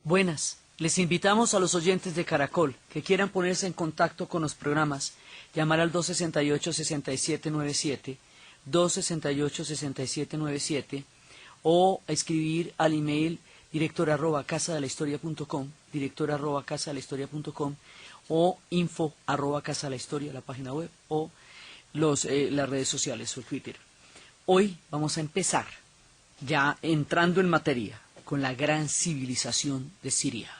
Buenas, les invitamos a los oyentes de Caracol que quieran ponerse en contacto con los programas, llamar al 268-6797, 268-6797 o escribir al email director@casadelahistoria.com, director@casadelahistoria.com o info@casadelahistoria, la página web, o las redes sociales o Twitter. Hoy vamos a empezar, ya entrando en materia, con la gran civilización de Siria.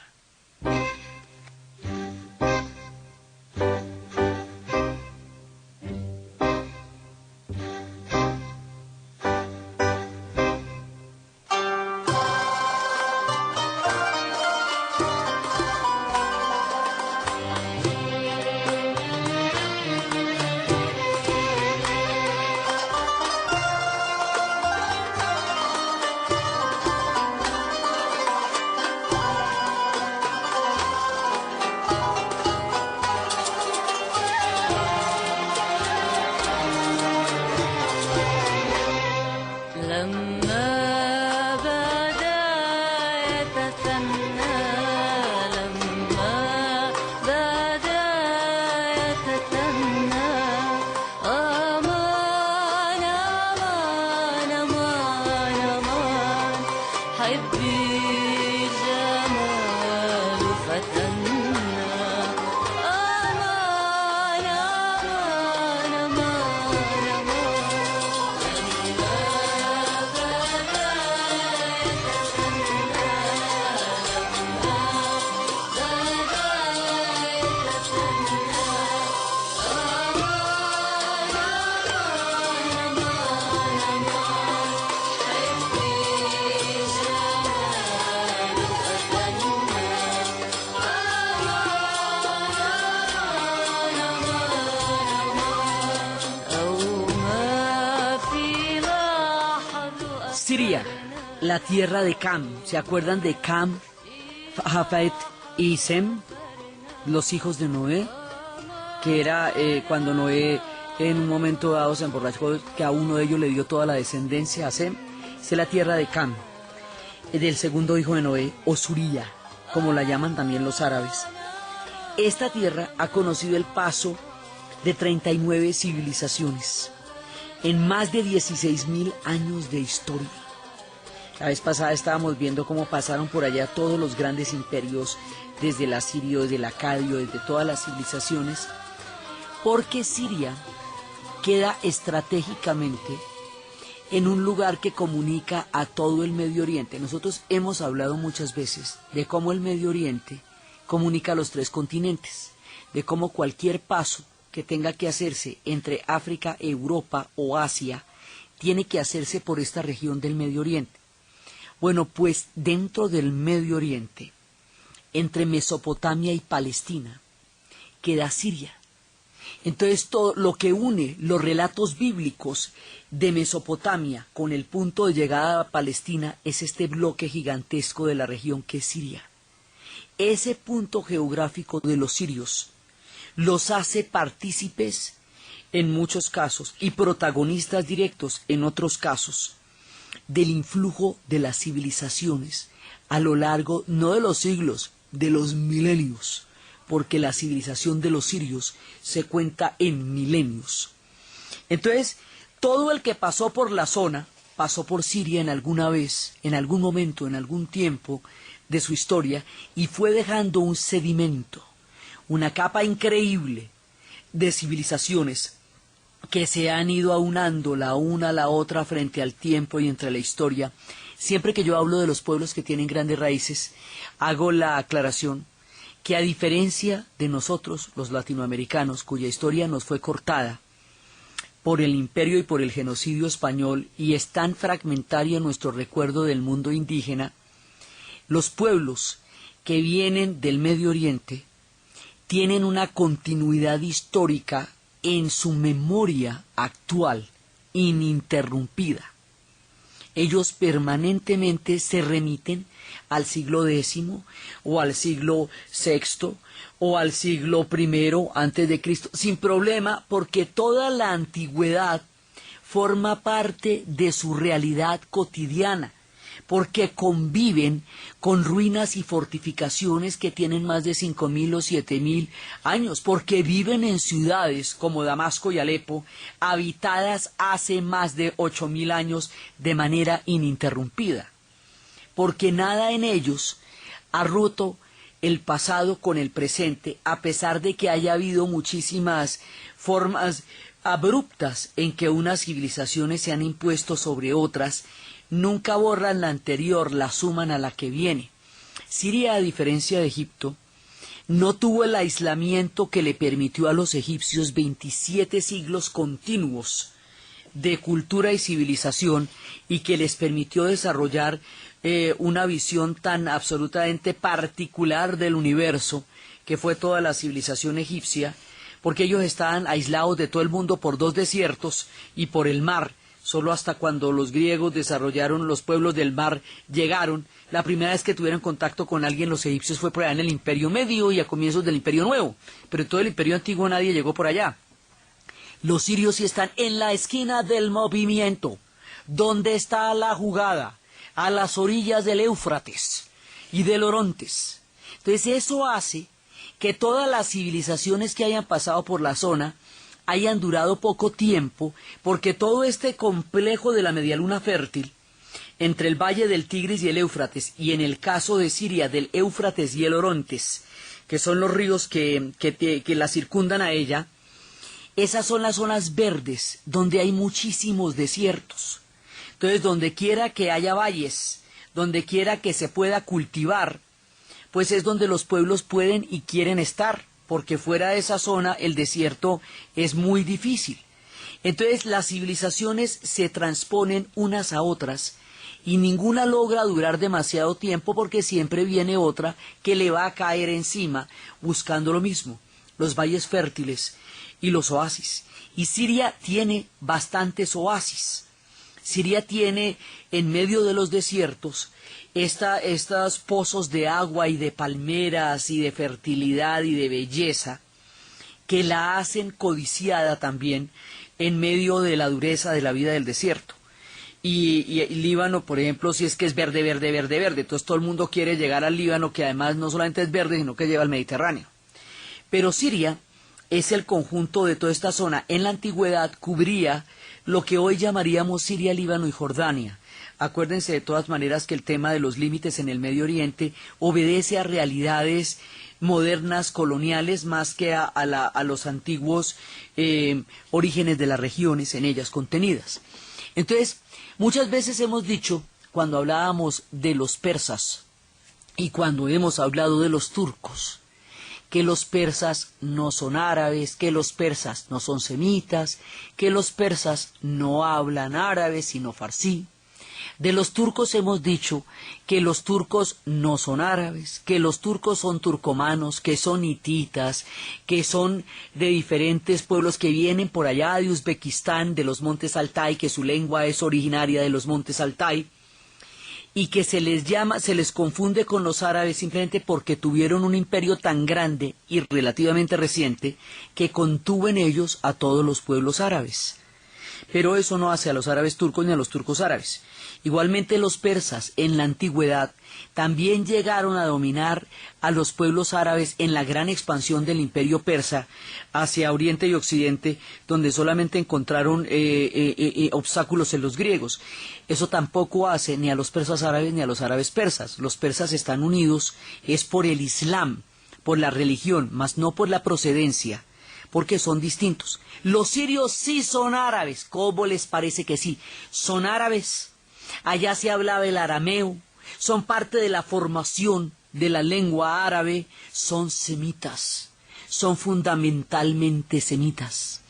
Siria, la tierra de Cam. ¿Se acuerdan de Cam, Jafet y Sem, los hijos de Noé? Que era cuando Noé en un momento dado se emborrachó, que a uno de ellos le dio toda la descendencia, a Sem. Es la tierra de Cam, del segundo hijo de Noé, o Suría, como la llaman también los árabes. Esta tierra ha conocido el paso de 39 civilizaciones en más de 16.000 años de historia. La vez pasada estábamos viendo cómo pasaron por allá todos los grandes imperios, desde el asirio, desde el acadio, desde todas las civilizaciones, porque Siria queda estratégicamente en un lugar que comunica a todo el Medio Oriente. Nosotros hemos hablado muchas veces de cómo el Medio Oriente comunica a los tres continentes, de cómo cualquier paso que tenga que hacerse entre África, Europa o Asia, tiene que hacerse por esta región del Medio Oriente. Bueno, pues dentro del Medio Oriente, entre Mesopotamia y Palestina, queda Siria. Entonces todo lo que une los relatos bíblicos de Mesopotamia con el punto de llegada a Palestina es este bloque gigantesco de la región que es Siria. Ese punto geográfico de los sirios los hace partícipes en muchos casos y protagonistas directos en otros casos del influjo de las civilizaciones a lo largo, no de los siglos, de los milenios, porque la civilización de los sirios se cuenta en milenios. Entonces, todo el que pasó por la zona, pasó por Siria en alguna vez, en algún momento, en algún tiempo de su historia, y fue dejando un sedimento, una capa increíble de civilizaciones que se han ido aunando la una a la otra frente al tiempo y entre la historia. Siempre que yo hablo de los pueblos que tienen grandes raíces, hago la aclaración que a diferencia de nosotros, los latinoamericanos, cuya historia nos fue cortada por el imperio y por el genocidio español y es tan fragmentario nuestro recuerdo del mundo indígena, los pueblos que vienen del Medio Oriente tienen una continuidad histórica en su memoria actual, ininterrumpida. Ellos permanentemente se remiten al siglo X o al siglo VI o al siglo I antes de Cristo, sin problema, porque toda la antigüedad forma parte de su realidad cotidiana. porque conviven con ruinas y fortificaciones que tienen más de 5.000 o 7.000 años, porque viven en ciudades como Damasco y Alepo, habitadas hace más de 8.000 años de manera ininterrumpida, porque nada en ellos ha roto el pasado con el presente, a pesar de que haya habido muchísimas formas abruptas en que unas civilizaciones se han impuesto sobre otras, nunca borran la anterior, la suman a la que viene. Siria, a diferencia de Egipto, no tuvo el aislamiento que le permitió a los egipcios 27 siglos continuos de cultura y civilización y que les permitió desarrollar una visión tan absolutamente particular del universo que fue toda la civilización egipcia, porque ellos estaban aislados de todo el mundo por 2 desiertos y por el mar. Solo hasta cuando los griegos desarrollaron los pueblos del mar llegaron. La primera vez que tuvieron contacto con alguien los egipcios fue por allá en el Imperio Medio y a comienzos del Imperio Nuevo, pero en todo el Imperio Antiguo nadie llegó por allá. Los sirios sí están en la esquina del movimiento, donde está la jugada, a las orillas del Éufrates y del Orontes. Entonces eso hace que todas las civilizaciones que hayan pasado por la zona hayan durado poco tiempo, porque todo este complejo de la medialuna fértil, entre el valle del Tigris y el Éufrates, y en el caso de Siria del Éufrates y el Orontes, que son los ríos que la circundan a ella, esas son las zonas verdes, donde hay muchísimos desiertos. Entonces, donde quiera que haya valles, donde quiera que se pueda cultivar, pues es donde los pueblos pueden y quieren estar, porque fuera de esa zona el desierto es muy difícil. Entonces las civilizaciones se transponen unas a otras y ninguna logra durar demasiado tiempo porque siempre viene otra que le va a caer encima buscando lo mismo, los valles fértiles y los oasis. Y Siria tiene bastantes oasis. Siria tiene en medio de los desiertos estos pozos de agua y de palmeras y de fertilidad y de belleza que la hacen codiciada también en medio de la dureza de la vida del desierto. Y Líbano, por ejemplo, si es que es verde, verde, verde, verde, entonces todo el mundo quiere llegar al Líbano, que además no solamente es verde, sino que lleva al Mediterráneo. Pero Siria es el conjunto de toda esta zona. En la antigüedad cubría lo que hoy llamaríamos Siria, Líbano y Jordania. Acuérdense de todas maneras que el tema de los límites en el Medio Oriente obedece a realidades modernas, coloniales, más que a los antiguos orígenes de las regiones en ellas contenidas. Entonces, muchas veces hemos dicho, cuando hablábamos de los persas y cuando hemos hablado de los turcos, que los persas no son árabes, que los persas no son semitas, que los persas no hablan árabe sino farsí. De los turcos hemos dicho que los turcos no son árabes, que los turcos son turcomanos, que son hititas, que son de diferentes pueblos que vienen por allá de Uzbekistán, de los montes Altai, que su lengua es originaria de los montes Altai, y que se les confunde con los árabes simplemente porque tuvieron un imperio tan grande y relativamente reciente que contuvo en ellos a todos los pueblos árabes. Pero eso no hace a los árabes turcos ni a los turcos árabes. Igualmente los persas en la antigüedad también llegaron a dominar a los pueblos árabes en la gran expansión del imperio persa hacia Oriente y Occidente, donde solamente encontraron obstáculos en los griegos. Eso tampoco hace ni a los persas árabes ni a los árabes persas. Los persas están unidos es por el Islam, por la religión, mas no por la procedencia, porque son distintos. Los sirios sí son árabes. ¿Cómo les parece que sí? Son árabes. Allá se hablaba el arameo, son parte de la formación de la lengua árabe, son semitas, son fundamentalmente semitas.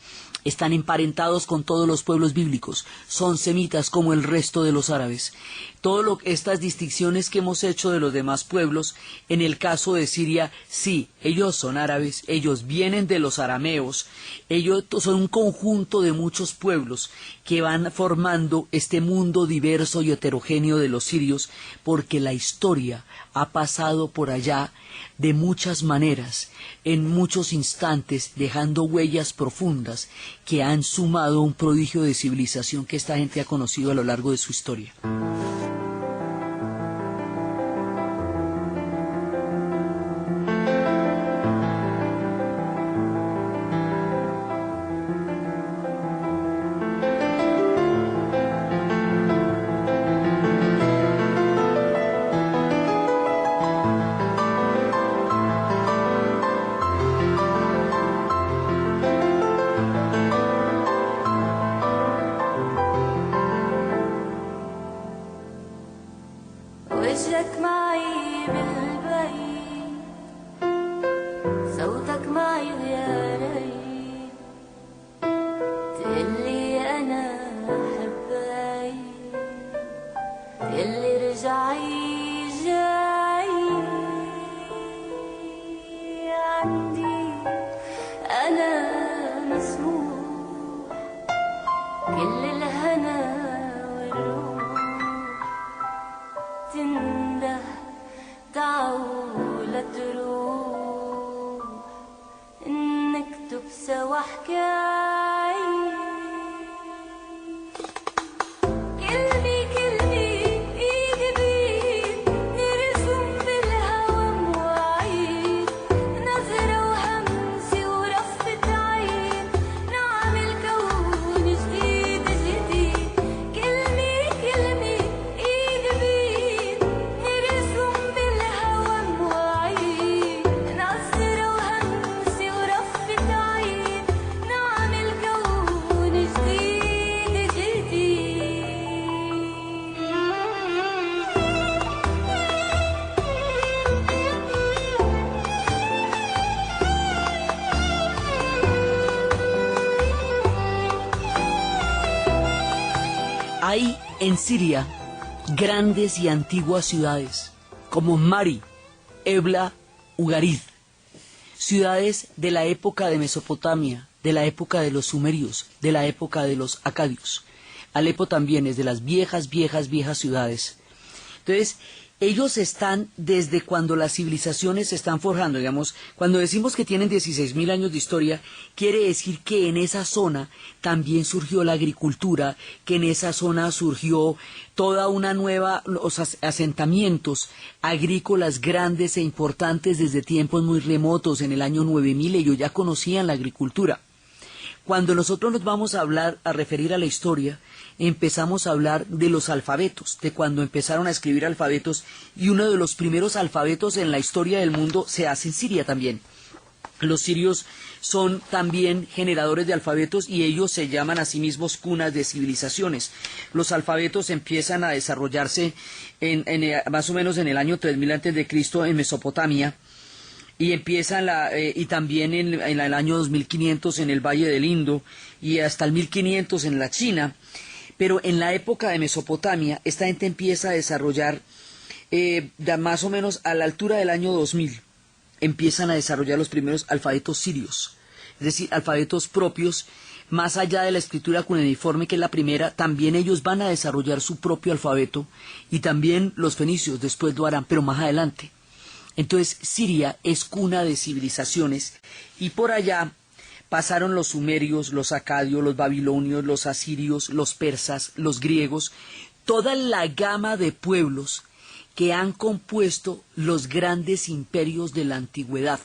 Están emparentados con todos los pueblos bíblicos, son semitas como el resto de los árabes. Estas distinciones que hemos hecho de los demás pueblos, en el caso de Siria, sí, ellos son árabes, ellos vienen de los arameos, ellos son un conjunto de muchos pueblos que van formando este mundo diverso y heterogéneo de los sirios, porque la historia ha pasado por allá de muchas maneras, en muchos instantes, dejando huellas profundas que han sumado un prodigio de civilización que esta gente ha conocido a lo largo de su historia. Hay en Siria grandes y antiguas ciudades como Mari, Ebla, Ugarit, ciudades de la época de Mesopotamia, de la época de los sumerios, de la época de los acadios. Alepo también es de las viejas ciudades. Entonces, ellos están desde cuando las civilizaciones se están forjando, digamos, cuando decimos que tienen 16.000 años de historia, quiere decir que en esa zona también surgió la agricultura, que en esa zona surgió toda una nueva, los asentamientos agrícolas grandes e importantes desde tiempos muy remotos, en el año 9000 ellos ya conocían la agricultura. Cuando nosotros nos vamos a referir a la historia, empezamos a hablar de los alfabetos, de cuando empezaron a escribir alfabetos, y uno de los primeros alfabetos en la historia del mundo se hace en Siria también. Los sirios son también generadores de alfabetos y ellos se llaman a sí mismos cunas de civilizaciones. Los alfabetos empiezan a desarrollarse más o menos en el año 3000 a.C. en Mesopotamia, y empiezan y también en el año 2500 en el Valle del Indo y hasta el 1500 en la China. Pero en la época de Mesopotamia esta gente empieza a desarrollar más o menos a la altura del año 2000 empiezan a desarrollar los primeros alfabetos sirios, es decir, alfabetos propios. Más allá de la escritura cuneiforme, que es la primera, también ellos van a desarrollar su propio alfabeto, y también los fenicios después lo harán, pero más adelante. Entonces Siria es cuna de civilizaciones, y por allá pasaron los sumerios, los acadios, los babilonios, los asirios, los persas, los griegos, toda la gama de pueblos que han compuesto los grandes imperios de la antigüedad,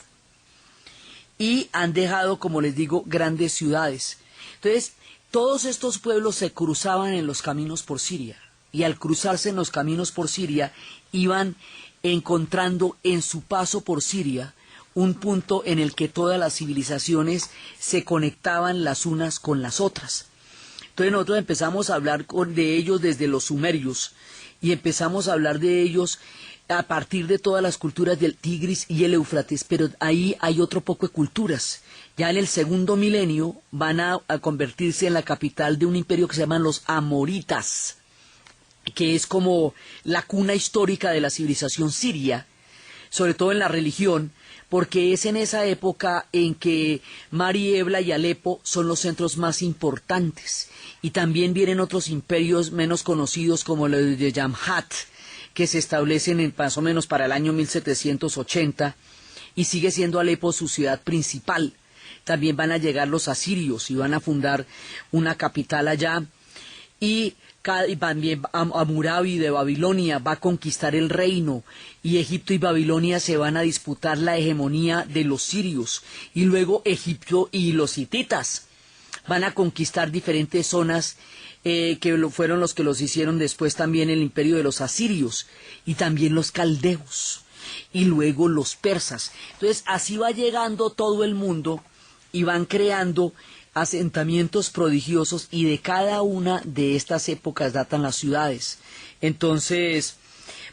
y han dejado, como les digo, grandes ciudades. Entonces, todos estos pueblos se cruzaban en los caminos por Siria, y al cruzarse en los caminos por Siria, iban encontrando en su paso por Siria un punto en el que todas las civilizaciones se conectaban las unas con las otras. Entonces nosotros empezamos a hablar de ellos desde los sumerios, y empezamos a hablar de ellos a partir de todas las culturas del Tigris y el Éufrates, pero ahí hay otro poco de culturas. Ya en el segundo milenio van a convertirse en la capital de un imperio que se llaman los amoritas, que es como la cuna histórica de la civilización siria, sobre todo en la religión, porque es en esa época en que Mari, Ebla y Alepo son los centros más importantes, y también vienen otros imperios menos conocidos como los de Yamhat, que se establecen más o menos para el año 1780, y sigue siendo Alepo su ciudad principal. También van a llegar los asirios y van a fundar una capital allá, y también Hammurabi de Babilonia va a conquistar el reino, y Egipto y Babilonia se van a disputar la hegemonía de los sirios, y luego Egipto y los hititas van a conquistar diferentes zonas que fueron los que los hicieron después también el imperio de los asirios, y también los caldeos, y luego los persas. Entonces así va llegando todo el mundo, y van creando asentamientos prodigiosos, y de cada una de estas épocas datan las ciudades. Entonces,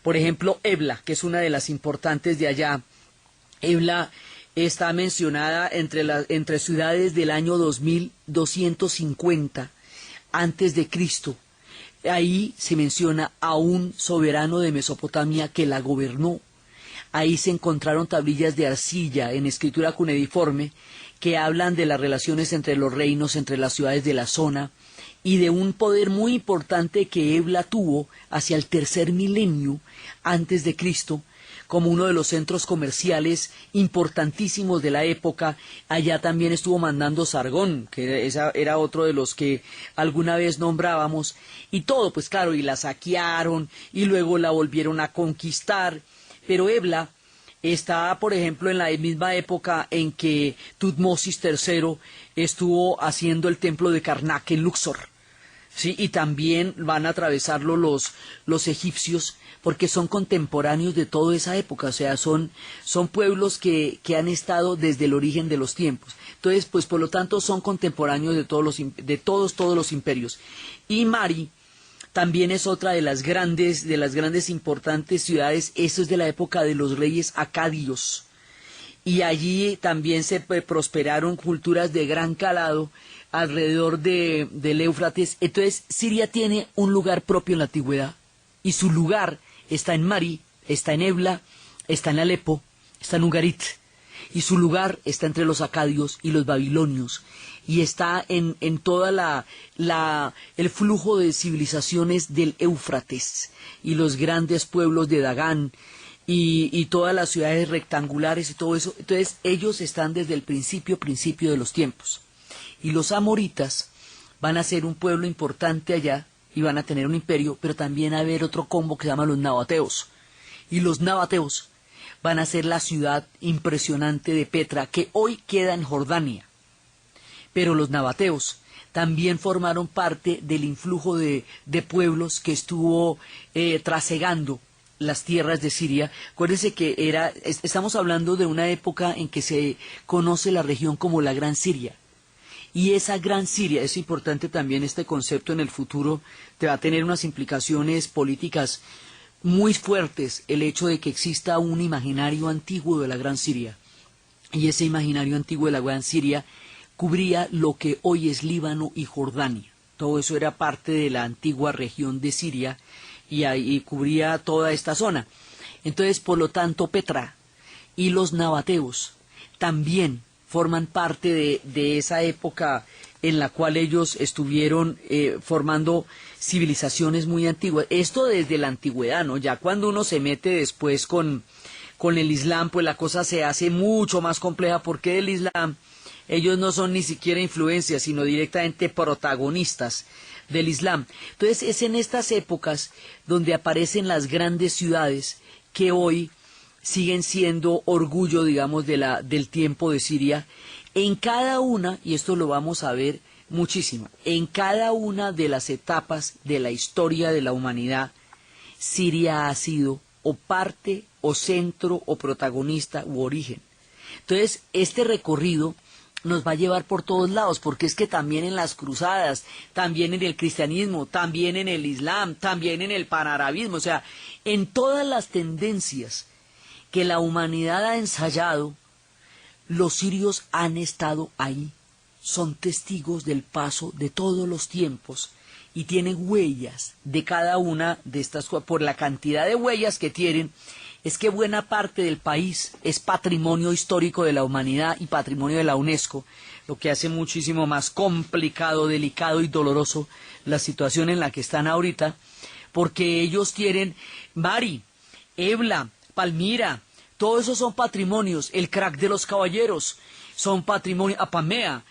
por ejemplo, Ebla, que es una de las importantes de allá, Ebla está mencionada entre ciudades del año 2250 antes de Cristo. Ahí se menciona a un soberano de Mesopotamia que la gobernó. Ahí se encontraron tablillas de arcilla en escritura cuneiforme que hablan de las relaciones entre los reinos, entre las ciudades de la zona, y de un poder muy importante que Ebla tuvo hacia el tercer milenio antes de Cristo, como uno de los centros comerciales importantísimos de la época. Allá también estuvo mandando Sargón, que era otro de los que alguna vez nombrábamos, y todo, pues claro, y la saquearon, y luego la volvieron a conquistar. Pero Ebla está, por ejemplo, en la misma época en que Tutmosis III estuvo haciendo el templo de Karnak en Luxor, ¿sí? Y también van a atravesarlo los egipcios, porque son contemporáneos de toda esa época, o sea, son pueblos que han estado desde el origen de los tiempos. Entonces, pues por lo tanto son contemporáneos de todos los imperios. Y Mari también es otra de las grandes importantes ciudades. Eso es de la época de los reyes acadios, y allí también se prosperaron culturas de gran calado alrededor del Éufrates. Entonces Siria tiene un lugar propio en la antigüedad y su lugar está en Mari, está en Ebla, está en Alepo, está en Ugarit, y su lugar está entre los acadios y los babilonios, y está en toda el flujo de civilizaciones del Éufrates, y los grandes pueblos de Dagán, y todas las ciudades rectangulares y todo eso. Entonces ellos están desde el principio de los tiempos. Y los amoritas van a ser un pueblo importante allá, y van a tener un imperio, pero también va a haber otro combo que se llama los nabateos. Y los nabateos van a ser la ciudad impresionante de Petra, que hoy queda en Jordania. Pero los nabateos también formaron parte del influjo de pueblos que estuvo trasegando las tierras de Siria. Acuérdense que estamos hablando de una época en que se conoce la región como la Gran Siria. Y esa Gran Siria, es importante también este concepto en el futuro, te va a tener unas implicaciones políticas muy fuertes, el hecho de que exista un imaginario antiguo de la Gran Siria. Y ese imaginario antiguo de la Gran Siria cubría lo que hoy es Líbano y Jordania. Todo eso era parte de la antigua región de Siria y ahí cubría toda esta zona. Entonces, por lo tanto, Petra y los nabateos también forman parte de esa época en la cual ellos estuvieron formando civilizaciones muy antiguas. Esto desde la antigüedad, ¿no? Ya cuando uno se mete después con el Islam, pues la cosa se hace mucho más compleja, porque el Islam, ellos no son ni siquiera influencias, sino directamente protagonistas del Islam. Entonces es en estas épocas donde aparecen las grandes ciudades que hoy siguen siendo orgullo, digamos, del tiempo de Siria. En cada una, y esto lo vamos a ver muchísimo, en cada una de las etapas de la historia de la humanidad, Siria ha sido o parte, o centro, o protagonista, u origen. Entonces, este recorrido nos va a llevar por todos lados, porque es que también en las cruzadas, también en el cristianismo, también en el islam, también en el panarabismo, o sea, en todas las tendencias que la humanidad ha ensayado, los sirios han estado ahí, son testigos del paso de todos los tiempos y tienen huellas de cada una de estas cosas. Por la cantidad de huellas que tienen, es que buena parte del país es patrimonio histórico de la humanidad y patrimonio de la UNESCO, lo que hace muchísimo más complicado, delicado y doloroso la situación en la que están ahorita, porque ellos tienen Mari, Ebla, Palmira, todos esos son patrimonios. El crack de los caballeros son patrimonio. Apamea,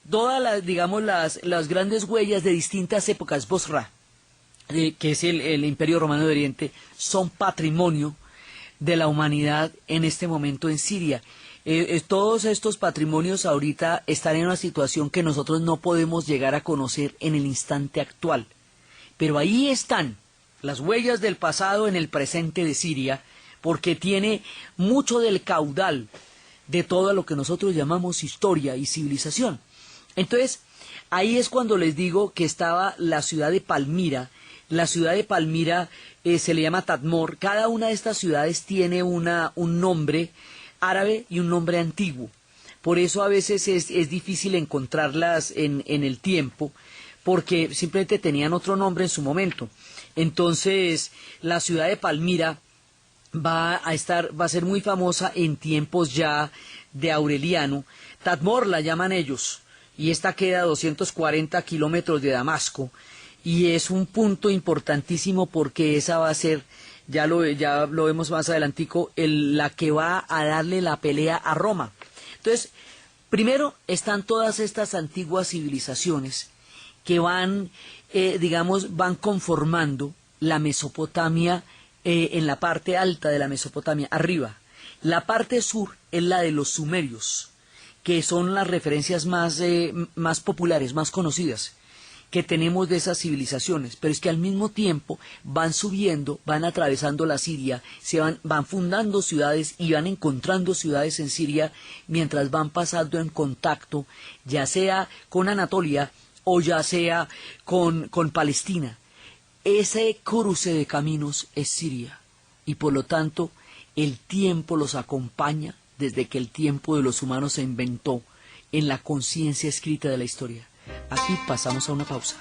todas las, digamos, las grandes huellas de distintas épocas, Bosra, que es el Imperio Romano de Oriente, son patrimonio de la humanidad en este momento en Siria. Todos estos patrimonios ahorita están en una situación que nosotros no podemos llegar a conocer en el instante actual. Pero ahí están las huellas del pasado en el presente de Siria, porque tiene mucho del caudal de todo lo que nosotros llamamos historia y civilización. Entonces, ahí es cuando les digo que estaba la ciudad de Palmira. La ciudad de Palmira se le llama Tadmor. Cada una de estas ciudades tiene un nombre árabe y un nombre antiguo. Por eso a veces es difícil encontrarlas en el tiempo, porque simplemente tenían otro nombre en su momento. Entonces, la ciudad de Palmira va a ser muy famosa en tiempos ya de Aureliano. Tadmor la llaman ellos, y esta queda a 240 kilómetros de Damasco, y es un punto importantísimo porque esa va a ser, ya lo vemos más adelantico, la que va a darle la pelea a Roma. Entonces, primero están todas estas antiguas civilizaciones que van conformando la Mesopotamia, en la parte alta de la Mesopotamia, arriba. La parte sur es la de los sumerios, que son las referencias más populares, más conocidas que tenemos de esas civilizaciones, pero es que al mismo tiempo van subiendo, van atravesando la Siria, van fundando ciudades y van encontrando ciudades en Siria mientras van pasando en contacto, ya sea con Anatolia o ya sea con Palestina. Ese cruce de caminos es Siria, y por lo tanto el tiempo los acompaña desde que el tiempo de los humanos se inventó en la conciencia escrita de la historia. Aquí pasamos a una pausa.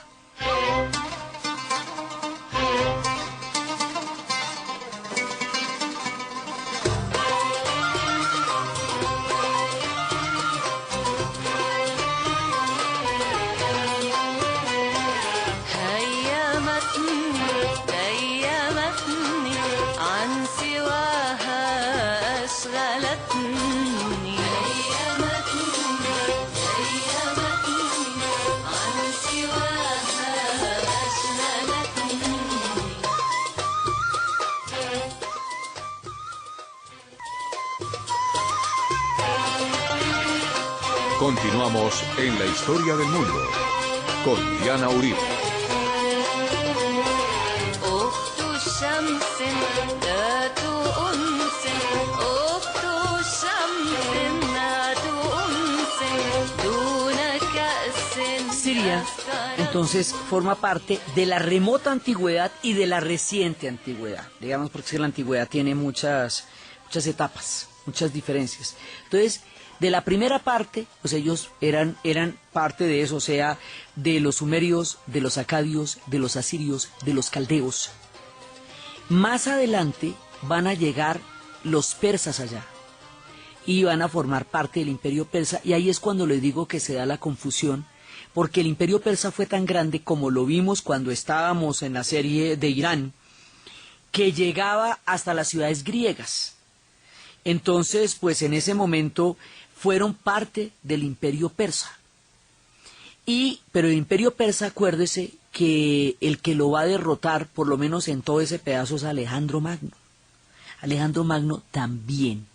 Continuamos en la historia del mundo con Diana Uribe. Siria, entonces, forma parte de la remota antigüedad y de la reciente antigüedad, digamos, porque la antigüedad tiene muchas etapas, muchas diferencias. Entonces, de la primera parte, pues ellos eran parte de eso, o sea, de los sumerios, de los acadios, de los asirios, de los caldeos. Más adelante van a llegar los persas allá y van a formar parte del imperio persa, y ahí es cuando les digo que se da la confusión, porque el imperio persa fue tan grande, como lo vimos cuando estábamos en la serie de Irán, que llegaba hasta las ciudades griegas. Entonces, pues en ese momento fueron parte del imperio persa. Pero el imperio persa, acuérdese que el que lo va a derrotar, por lo menos en todo ese pedazo, es Alejandro Magno. Alejandro Magno también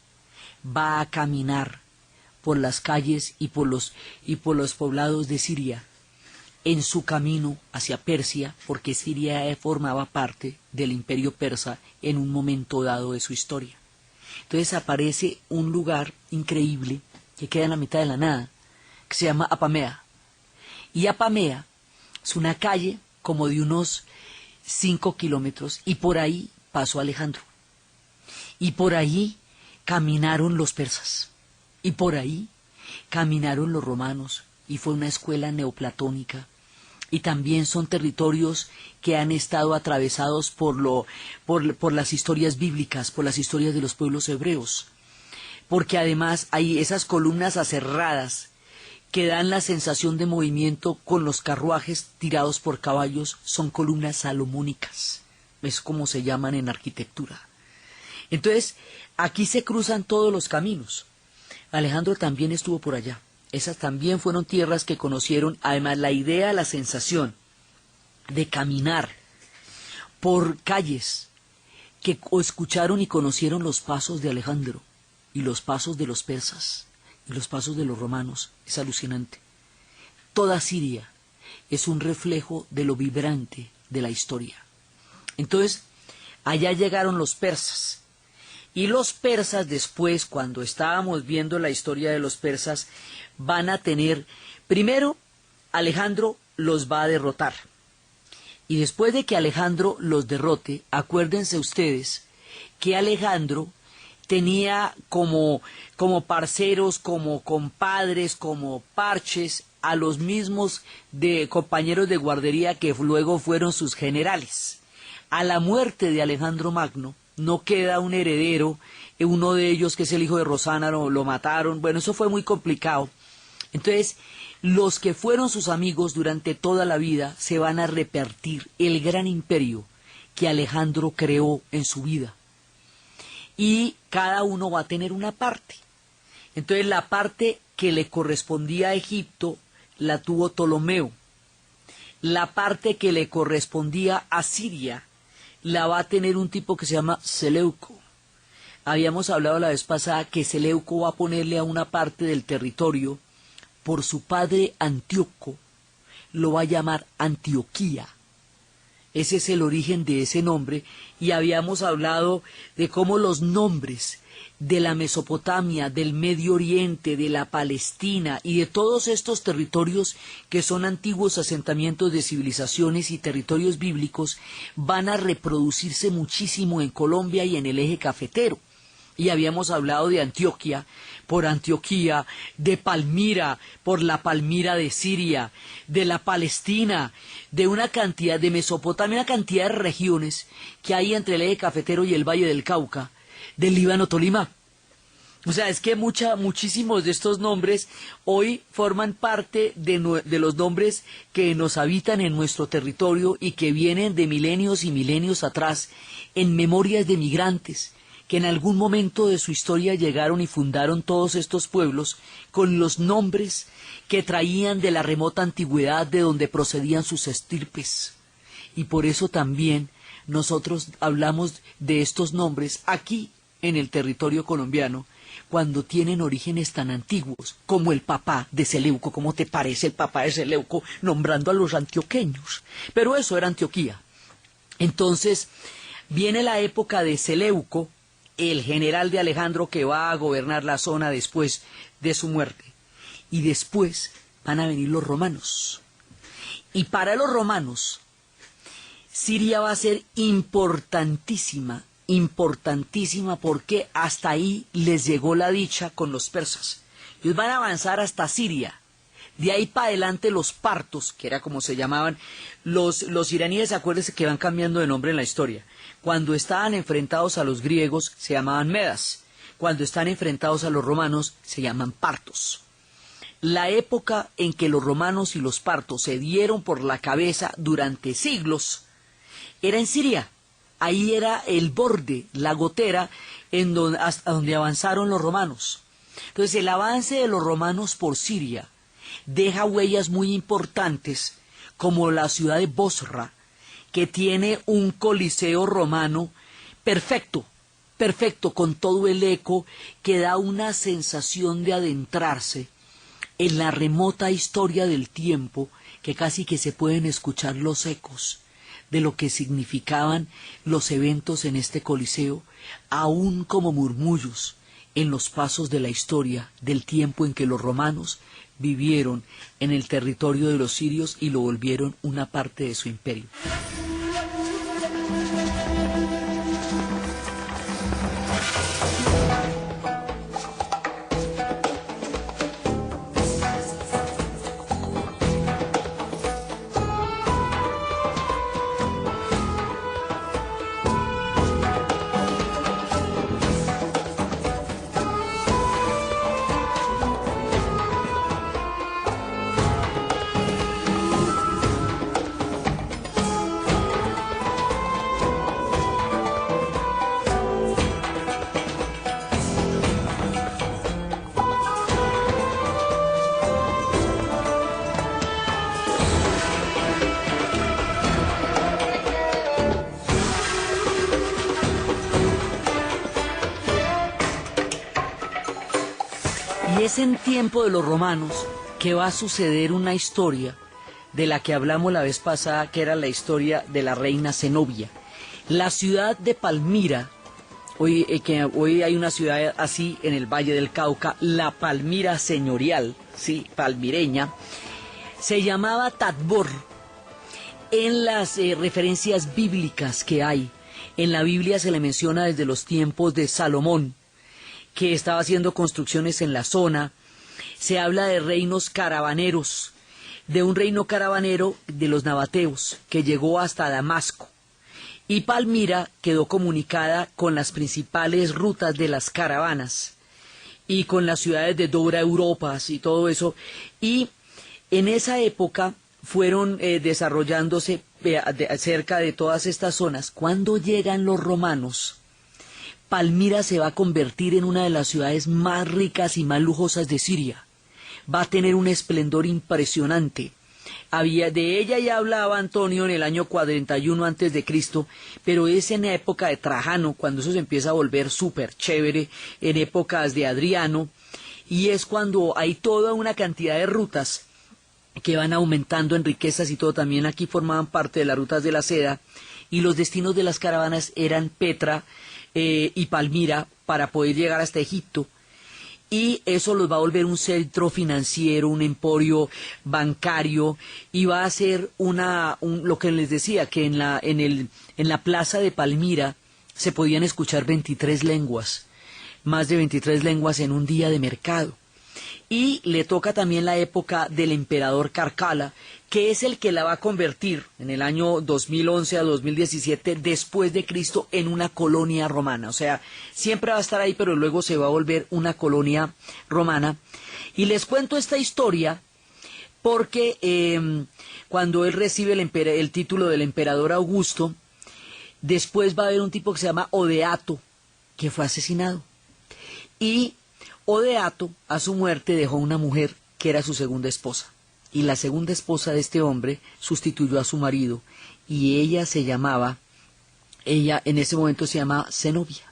va a caminar por las calles y por los poblados de Siria en su camino hacia Persia, porque Siria formaba parte del imperio persa en un momento dado de su historia. Entonces aparece un lugar increíble que queda en la mitad de la nada, que se llama Apamea. Y Apamea es una calle como de unos 5 kilómetros, y por ahí pasó Alejandro. Y por ahí caminaron los persas. Y por ahí caminaron los romanos, y fue una escuela neoplatónica. Y también son territorios que han estado atravesados por las historias bíblicas, por las historias de los pueblos hebreos. Porque además hay esas columnas aserradas que dan la sensación de movimiento con los carruajes tirados por caballos, son columnas salomónicas. Es como se llaman en arquitectura. Entonces, aquí se cruzan todos los caminos. Alejandro también estuvo por allá. Esas también fueron tierras que conocieron. Además, la idea, la sensación de caminar por calles que escucharon y conocieron los pasos de Alejandro, y los pasos de los persas, y los pasos de los romanos, es alucinante. Toda Siria es un reflejo de lo vibrante de la historia. Entonces, allá llegaron los persas. Y los persas después, cuando estábamos viendo la historia de los persas, van a tener, primero, Alejandro los va a derrotar. Y después de que Alejandro los derrote, acuérdense ustedes que Alejandro tenía como parceros, como compadres, como parches, a los mismos compañeros de guardería que luego fueron sus generales. A la muerte de Alejandro Magno, no queda un heredero, uno de ellos que es el hijo de Rosana lo mataron, bueno, eso fue muy complicado. Entonces, los que fueron sus amigos durante toda la vida se van a repartir el gran imperio que Alejandro creó en su vida. Y cada uno va a tener una parte. Entonces, la parte que le correspondía a Egipto la tuvo Ptolomeo. La parte que le correspondía a Siria la va a tener un tipo que se llama Seleuco. Habíamos hablado la vez pasada que Seleuco va a ponerle a una parte del territorio, por su padre Antíoco, lo va a llamar Antioquía. Ese es el origen de ese nombre, y habíamos hablado de cómo los nombres de la Mesopotamia, del Medio Oriente, de la Palestina y de todos estos territorios que son antiguos asentamientos de civilizaciones y territorios bíblicos van a reproducirse muchísimo en Colombia y en el eje cafetero. Y habíamos hablado de Antioquia, por Antioquía, de Palmira, por la Palmira de Siria, de la Palestina, de una cantidad, de Mesopotamia, una cantidad de regiones que hay entre el eje cafetero y el Valle del Cauca, del Líbano, Tolima. O sea, es que muchísimos de estos nombres hoy forman parte de los nombres que nos habitan en nuestro territorio y que vienen de milenios y milenios atrás, en memorias de migrantes, que en algún momento de su historia llegaron y fundaron todos estos pueblos con los nombres que traían de la remota antigüedad de donde procedían sus estirpes. Y por eso también nosotros hablamos de estos nombres aquí en el territorio colombiano, cuando tienen orígenes tan antiguos como el papá de Seleuco. ¿Cómo te parece el papá de Seleuco nombrando a los antioqueños? Pero eso era Antioquía. Entonces viene la época de Seleuco, el general de Alejandro que va a gobernar la zona después de su muerte. Y después van a venir los romanos. Y para los romanos, Siria va a ser importantísima, porque hasta ahí les llegó la dicha con los persas. Ellos van a avanzar hasta Siria. De ahí para adelante los partos, que era como se llamaban, los iraníes, acuérdense que van cambiando de nombre en la historia. Cuando estaban enfrentados a los griegos se llamaban medas, cuando están enfrentados a los romanos se llaman partos. La época en que los romanos y los partos se dieron por la cabeza durante siglos era en Siria. Ahí era el borde, la gotera, hasta donde avanzaron los romanos. Entonces el avance de los romanos por Siria deja huellas muy importantes, como la ciudad de Bosra, que tiene un coliseo romano perfecto, con todo el eco, que da una sensación de adentrarse en la remota historia del tiempo, que casi que se pueden escuchar los ecos de lo que significaban los eventos en este coliseo, aún como murmullos en los pasos de la historia del tiempo en que los romanos vivieron en el territorio de los sirios y lo volvieron una parte de su imperio. Y es en tiempo de los romanos que va a suceder una historia de la que hablamos la vez pasada, que era la historia de la reina Zenobia. La ciudad de Palmira, hoy hay una ciudad así en el Valle del Cauca, la Palmira señorial, sí, palmireña, se llamaba Tadbor. En las referencias bíblicas que hay, en la Biblia se le menciona desde los tiempos de Salomón, que estaba haciendo construcciones en la zona. Se habla de reinos caravaneros, de un reino caravanero de los nabateos que llegó hasta Damasco, y Palmira quedó comunicada con las principales rutas de las caravanas y con las ciudades de Dora Europa y todo eso, y en esa época fueron desarrollándose cerca de todas estas zonas. Cuando llegan los romanos, Palmira se va a convertir en una de las ciudades más ricas y más lujosas de Siria. Va a tener un esplendor impresionante. De ella ya hablaba Antonio en el año 41 a.C., pero es en la época de Trajano, cuando eso se empieza a volver súper chévere, en épocas de Adriano, y es cuando hay toda una cantidad de rutas que van aumentando en riquezas y todo. También aquí formaban parte de las rutas de la seda, y los destinos de las caravanas eran Petra y Palmira para poder llegar hasta Egipto, y eso los va a volver un centro financiero, un emporio bancario, y va a ser lo que les decía, que en la plaza de Palmira se podían escuchar 23 lenguas. más de 23 lenguas en un día de mercado. Y le toca también la época del emperador Carcala, que es el que la va a convertir en el año 2011 a 2017 después de Cristo en una colonia romana. O sea, siempre va a estar ahí, pero luego se va a volver una colonia romana. Y les cuento esta historia porque cuando él recibe el título del emperador Augusto, después va a haber un tipo que se llama Odeato, que fue asesinado. Y Odeato, a su muerte, dejó una mujer que era su segunda esposa. Y la segunda esposa de este hombre sustituyó a su marido. Y ella en ese momento se llamaba Zenobia.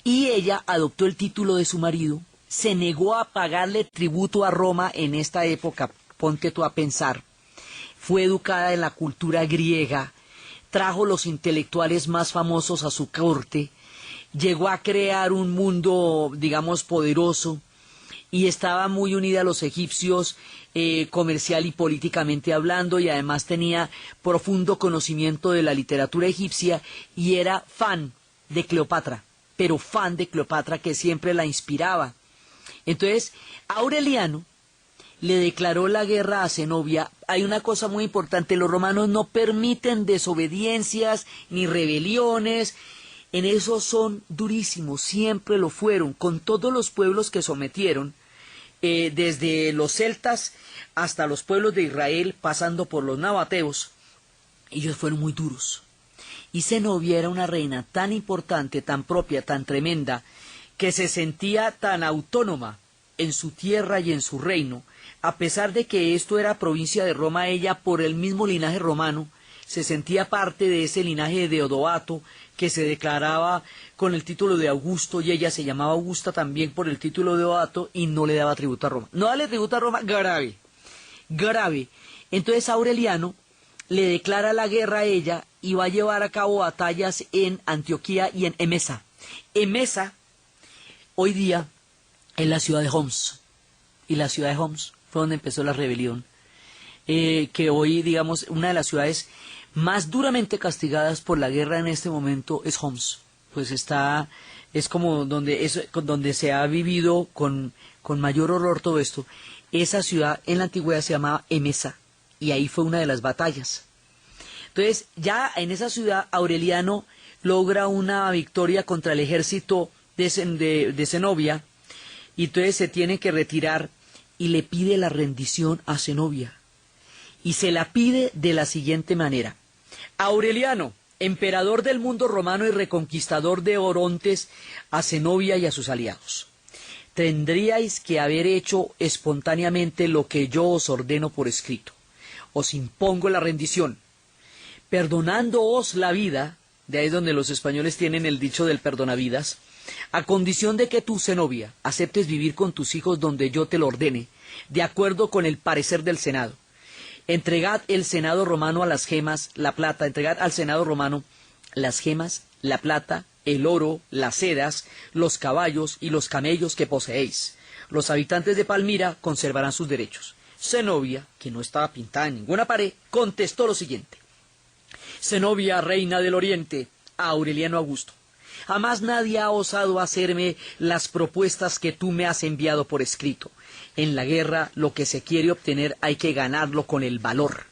Y ella adoptó el título de su marido, se negó a pagarle tributo a Roma en esta época, ponte tú a pensar. Fue educada en la cultura griega, trajo los intelectuales más famosos a su corte, llegó a crear un mundo, digamos, poderoso, y estaba muy unida a los egipcios comercial y políticamente hablando, y además tenía profundo conocimiento de la literatura egipcia, y era fan de Cleopatra, pero fan de Cleopatra, que siempre la inspiraba. Entonces, Aureliano le declaró la guerra a Zenobia. Hay una cosa muy importante: los romanos no permiten desobediencias ni rebeliones. En eso son durísimos, siempre lo fueron, con todos los pueblos que sometieron, desde los celtas hasta los pueblos de Israel, pasando por los nabateos. Ellos fueron muy duros. Y Zenobia era una reina tan importante, tan propia, tan tremenda, que se sentía tan autónoma en su tierra y en su reino, a pesar de que esto era provincia de Roma. Ella, por el mismo linaje romano, se sentía parte de ese linaje de Odoato, que se declaraba con el título de Augusto, y ella se llamaba Augusta también por el título de Odoato, y no le daba tributo a Roma. No darle tributo a Roma, grave, grave. Entonces Aureliano le declara la guerra a ella y va a llevar a cabo batallas en Antioquía y en Emesa. Emesa, hoy día, es la ciudad de Homs, y la ciudad de Homs fue donde empezó la rebelión, que hoy, digamos, una de las ciudades más duramente castigadas por la guerra en este momento es Homs. Pues es como donde se ha vivido con mayor horror todo esto. Esa ciudad en la antigüedad se llamaba Emesa, y ahí fue una de las batallas. Entonces, ya en esa ciudad, Aureliano logra una victoria contra el ejército de Zenobia, y entonces se tiene que retirar y le pide la rendición a Zenobia. Y se la pide de la siguiente manera: Aureliano, emperador del mundo romano y reconquistador de Orontes, a Zenobia y a sus aliados, tendríais que haber hecho espontáneamente lo que yo os ordeno por escrito. Os impongo la rendición, perdonándoos la vida, de ahí es donde los españoles tienen el dicho del perdonavidas, a condición de que tú, Zenobia, aceptes vivir con tus hijos donde yo te lo ordene, de acuerdo con el parecer del Senado. Entregad el Senado romano a las gemas, la plata, entregad al Senado romano las gemas, la plata, el oro, las sedas, los caballos y los camellos que poseéis. Los habitantes de Palmira conservarán sus derechos. Zenobia, que no estaba pintada en ninguna pared, contestó lo siguiente: Zenobia, reina del Oriente, a Aureliano Augusto, jamás nadie ha osado hacerme las propuestas que tú me has enviado por escrito. En la guerra, lo que se quiere obtener hay que ganarlo con el valor.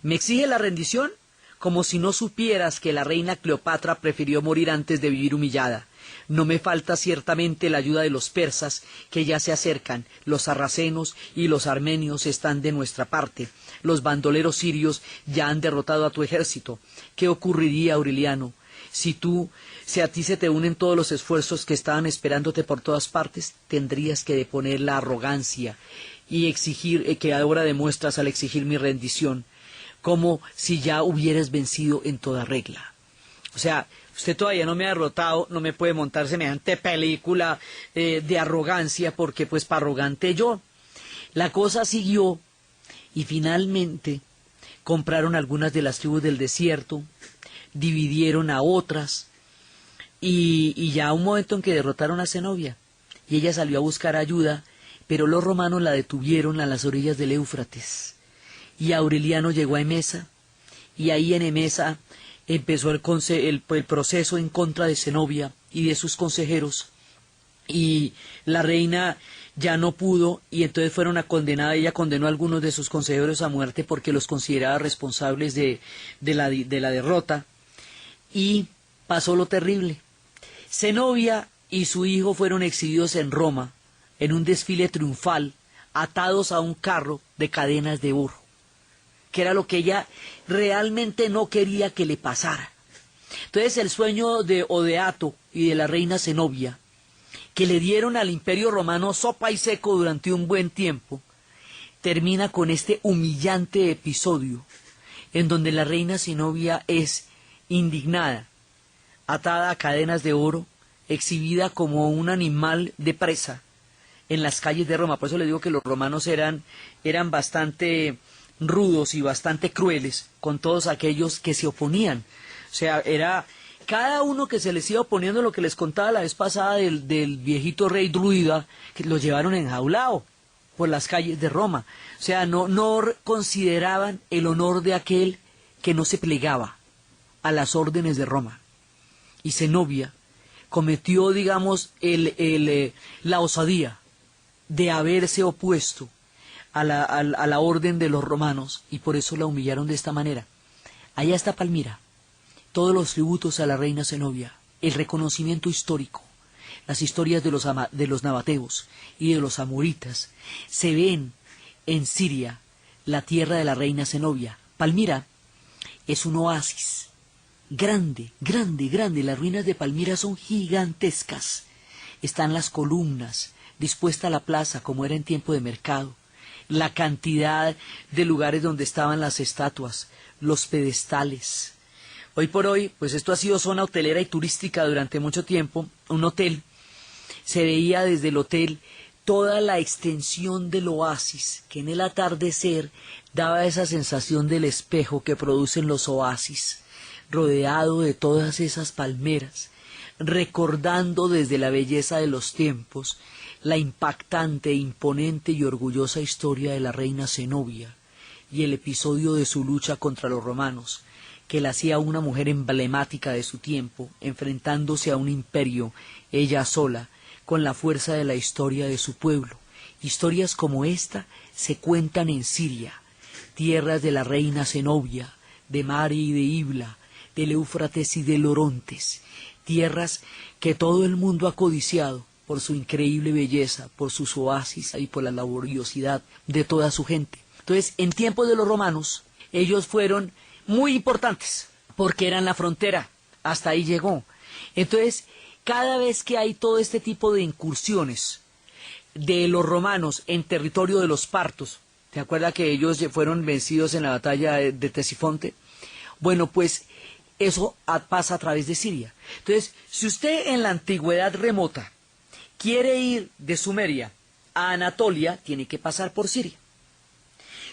¿Me exige la rendición? Como si no supieras que la reina Cleopatra prefirió morir antes de vivir humillada. No me falta ciertamente la ayuda de los persas, que ya se acercan. Los sarracenos y los armenios están de nuestra parte. Los bandoleros sirios ya han derrotado a tu ejército. ¿Qué ocurriría, Aureliano, si a ti se te unen todos los esfuerzos que estaban esperándote por todas partes? Tendrías que deponer la arrogancia y exigir que ahora demuestras al exigir mi rendición, como si ya hubieras vencido en toda regla. O sea, usted todavía no me ha derrotado, no me puede montar semejante película de arrogancia, porque pues para arrogante yo. La cosa siguió y finalmente compraron algunas de las tribus del desierto, dividieron a otras, y ya un momento en que derrotaron a Zenobia, y ella salió a buscar ayuda, pero los romanos la detuvieron a las orillas del Éufrates, y Aureliano llegó a Emesa, y ahí en Emesa empezó el proceso en contra de Zenobia y de sus consejeros, y la reina ya no pudo, y entonces fueron a condenar, ella condenó a algunos de sus consejeros a muerte porque los consideraba responsables de la derrota, y pasó lo terrible. Zenobia y su hijo fueron exhibidos en Roma en un desfile triunfal, atados a un carro de cadenas de oro, que era lo que ella realmente no quería que le pasara. Entonces el sueño de Odeato y de la reina Zenobia, que le dieron al Imperio Romano sopa y seco durante un buen tiempo, termina con este humillante episodio en donde la reina Zenobia es indignada, atada a cadenas de oro, exhibida como un animal de presa en las calles de Roma. Por eso le digo que los romanos eran bastante rudos y bastante crueles con todos aquellos que se oponían. O sea, era cada uno que se les iba oponiendo, lo que les contaba la vez pasada del viejito rey druida, que lo llevaron enjaulado por las calles de Roma. O sea, no consideraban el honor de aquel que no se plegaba a las órdenes de Roma. Y Zenobia cometió, digamos, la osadía de haberse opuesto a la orden de los romanos, y por eso la humillaron de esta manera. Allá está Palmira, todos los tributos a la reina Zenobia, el reconocimiento histórico, las historias de los nabateos y de los amoritas se ven en Siria, la tierra de la reina Zenobia. Palmira es un oasis grande, grande, grande. Las ruinas de Palmira son gigantescas. Están las columnas, dispuesta la plaza como era en tiempo de mercado, la cantidad de lugares donde estaban las estatuas, los pedestales. Hoy por hoy, pues esto ha sido zona hotelera y turística durante mucho tiempo, un hotel. Se veía desde el hotel toda la extensión del oasis, que en el atardecer daba esa sensación del espejo que producen los oasis, rodeado de todas esas palmeras, recordando desde la belleza de los tiempos la impactante, imponente y orgullosa historia de la reina Zenobia y el episodio de su lucha contra los romanos, que la hacía una mujer emblemática de su tiempo, enfrentándose a un imperio, ella sola, con la fuerza de la historia de su pueblo. Historias como esta se cuentan en Siria, tierras de la reina Zenobia, de Mari y de Ibla, del Éufrates y del Orontes, tierras que todo el mundo ha codiciado por su increíble belleza, por sus oasis y por la laboriosidad de toda su gente. Entonces, en tiempos de los romanos, ellos fueron muy importantes, porque eran la frontera, hasta ahí llegó. Entonces, cada vez que hay todo este tipo de incursiones de los romanos en territorio de los partos, ¿te acuerdas que ellos fueron vencidos en la batalla de Ctesifonte? Bueno, pues eso pasa a través de Siria. Entonces, si usted en la antigüedad remota quiere ir de Sumeria a Anatolia, tiene que pasar por Siria.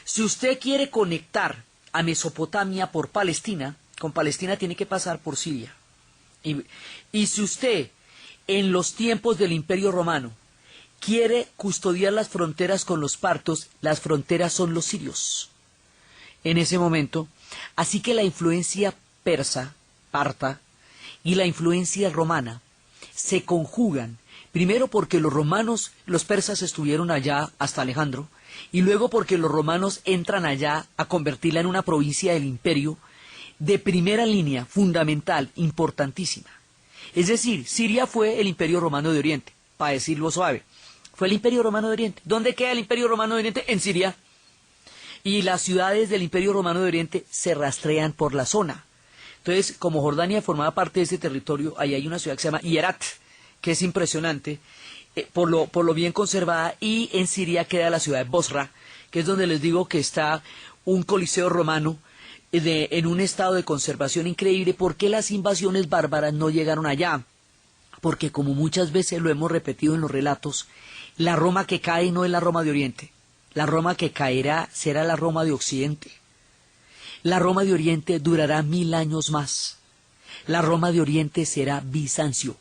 Si usted quiere conectar a Mesopotamia por Palestina, con Palestina tiene que pasar por Siria. Y si usted, en los tiempos del Imperio Romano, quiere custodiar las fronteras con los partos, las fronteras son los sirios. En ese momento, así que la influencia persa, parta, y la influencia romana se conjugan, primero porque los persas estuvieron allá hasta Alejandro, y luego porque los romanos entran allá a convertirla en una provincia del imperio de primera línea, fundamental, importantísima. Es decir, Siria fue el Imperio Romano de Oriente, para decirlo suave. Fue el Imperio Romano de Oriente. ¿Dónde queda el Imperio Romano de Oriente? En Siria. Y las ciudades del Imperio Romano de Oriente se rastrean por la zona. Entonces, como Jordania formaba parte de ese territorio, ahí hay una ciudad que se llama Hierat, que es impresionante, por lo bien conservada, y en Siria queda la ciudad de Bosra, que es donde les digo que está un coliseo romano en un estado de conservación increíble. ¿Por qué las invasiones bárbaras no llegaron allá? Porque, como muchas veces lo hemos repetido en los relatos, la Roma que cae no es la Roma de Oriente. La Roma que caerá será la Roma de Occidente. La Roma de Oriente durará 1000 años más. La Roma de Oriente será Bizancio.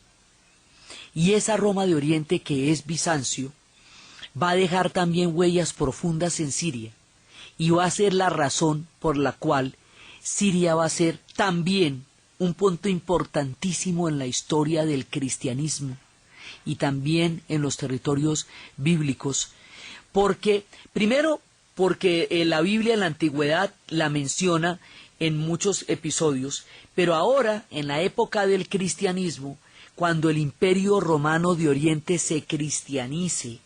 Y esa Roma de Oriente, que es Bizancio, va a dejar también huellas profundas en Siria, y va a ser la razón por la cual Siria va a ser también un punto importantísimo en la historia del cristianismo, y también en los territorios bíblicos. Primero, porque la Biblia en la antigüedad la menciona en muchos episodios, pero ahora, en la época del cristianismo, cuando el Imperio Romano de Oriente se cristianice,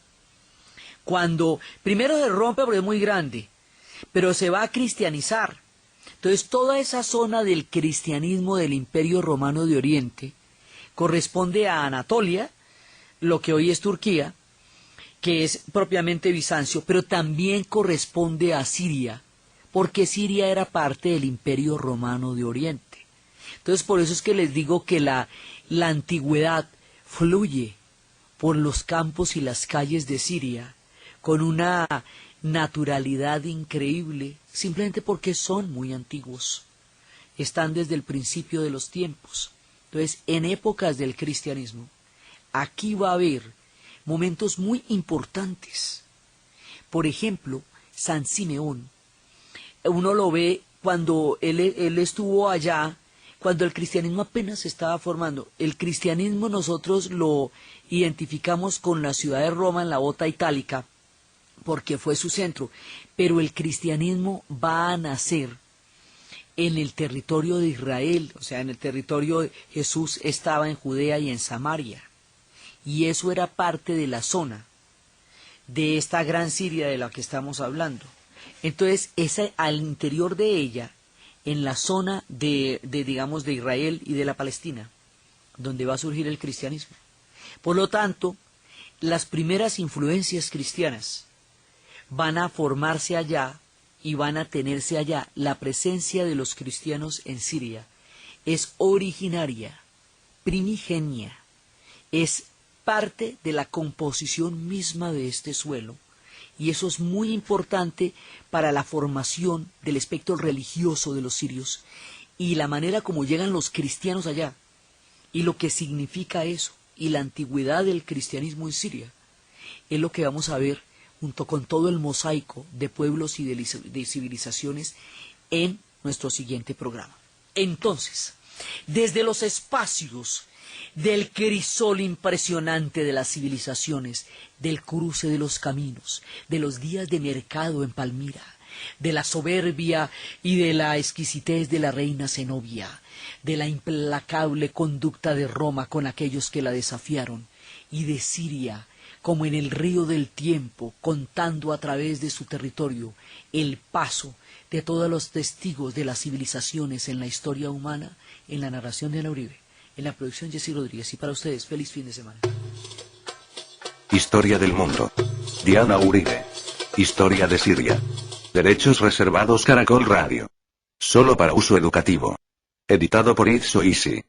cuando primero se rompe porque es muy grande, pero se va a cristianizar. Entonces toda esa zona del cristianismo del Imperio Romano de Oriente corresponde a Anatolia, lo que hoy es Turquía, que es propiamente Bizancio, pero también corresponde a Siria, porque Siria era parte del Imperio Romano de Oriente. Entonces por eso es que les digo que la antigüedad fluye por los campos y las calles de Siria con una naturalidad increíble, simplemente porque son muy antiguos, están desde el principio de los tiempos. Entonces, en épocas del cristianismo, aquí va a haber momentos muy importantes. Por ejemplo, San Simeón, uno lo ve cuando él estuvo allá, cuando el cristianismo apenas se estaba formando. El cristianismo nosotros lo identificamos con la ciudad de Roma en la bota itálica, porque fue su centro, pero el cristianismo va a nacer en el territorio de Israel, o sea, en el territorio de Jesús estaba en Judea y en Samaria, y eso era parte de la zona de esta gran Siria de la que estamos hablando. Entonces, al interior de ella, en la zona digamos, de Israel y de la Palestina, donde va a surgir el cristianismo. Por lo tanto, las primeras influencias cristianas van a formarse allá y van a tenerse allá. La presencia de los cristianos en Siria es originaria, primigenia, es parte de la composición misma de este suelo, y eso es muy importante para la formación del espectro religioso de los sirios y la manera como llegan los cristianos allá, y lo que significa eso, y la antigüedad del cristianismo en Siria, es lo que vamos a ver junto con todo el mosaico de pueblos y de civilizaciones en nuestro siguiente programa. Entonces, desde los espacios del crisol impresionante de las civilizaciones, del cruce de los caminos, de los días de mercado en Palmira, de la soberbia y de la exquisitez de la reina Zenobia, de la implacable conducta de Roma con aquellos que la desafiaron, y de Siria, como en el río del tiempo, contando a través de su territorio el paso de todos los testigos de las civilizaciones en la historia humana, en la narración de Ana Uribe, en la producción Jessy Rodríguez, y para ustedes, feliz fin de semana. Historia del mundo. Diana Uribe. Historia de Siria. Derechos reservados Caracol Radio. Solo para uso educativo. Editado por Itzo Easy.